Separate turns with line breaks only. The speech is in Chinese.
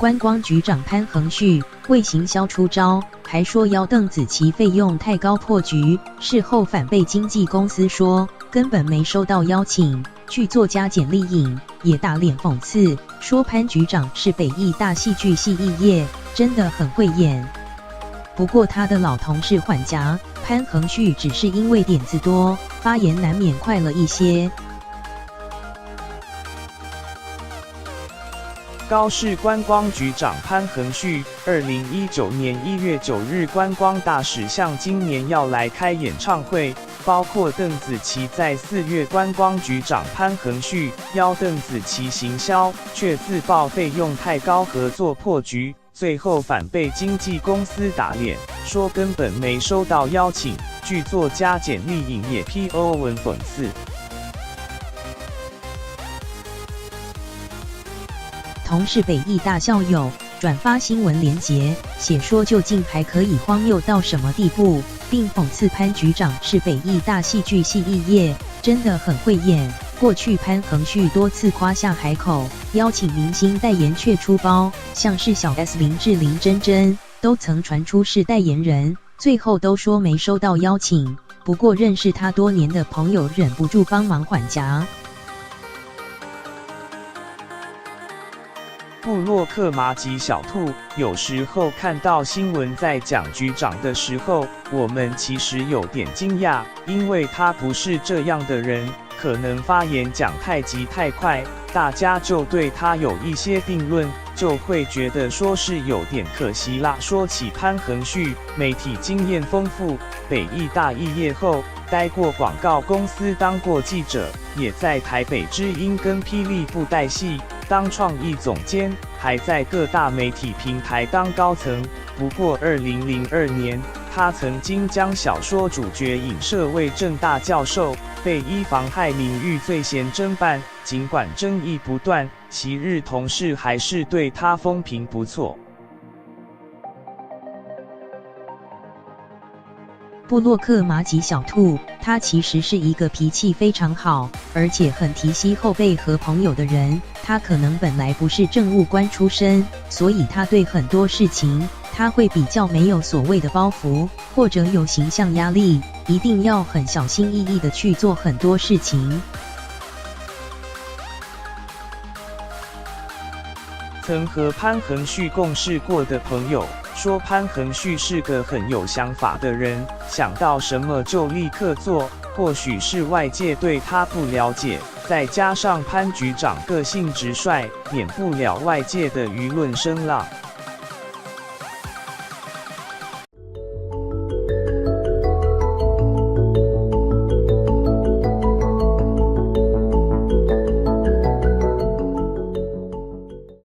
观光局长潘恒旭为行销出招，还说邀邓紫棋费用太高破局，事后反被经纪公司说根本没收到邀请，剧作家简丽颖也打脸讽刺，说潘局长是北艺大戏剧系肄业，真的很会演。不过他的老同事缓颊，潘恒旭只是因为点子多，发言难免快了一些。
高市观光局长潘恒旭，2019年1月9日，观光大使向今年要来开演唱会，包括邓紫棋在4月，观光局长潘恒旭邀邓紫棋行销，却自曝费用太高，合作破局，最后反被经纪公司打脸，说根本没收到邀请。剧作家简丽颖也 PO 文讽刺。
同是北艺大校友转发新闻连结，写说究竟还可以荒谬到什么地步，并讽刺潘局长是北艺大戏剧系肄业，真的很会演。过去潘恒旭多次夸下海口，邀请明星代言却出包，像是小 S 林志玲、珍珍都曾传出是代言人，最后都说没收到邀请。不过认识他多年的朋友忍不住帮忙缓颊。
部落客麻吉小兔，有时候看到新闻在讲局长的时候，我们其实有点惊讶，因为他不是这样的人，可能发言讲太急太快，大家就对他有一些定论，就会觉得说是有点可惜啦。说起潘恒旭，媒体经验丰富，北艺大肄业后，待过广告公司，当过记者，也在台北之音跟霹雳布袋戏当创意总监，还在各大媒体平台当高层。不过2002年，他曾经将小说主角影射为政大教授，被依妨害名誉罪嫌侦办。尽管争议不断，昔日同事还是对他风评不错。
部落客麻吉小兔，他其实是一个脾气非常好，而且很提携后辈和朋友的人。他可能本来不是政务官出身，所以他对很多事情他会比较没有所谓的包袱，或者有形象压力，一定要很小心翼翼的去做很多事情。
曾和潘恒旭共事过的朋友说，潘恒旭是个很有想法的人，想到什么就立刻做。或许是外界对他不了解，再加上潘局长个性直率，免不了外界的舆论声浪。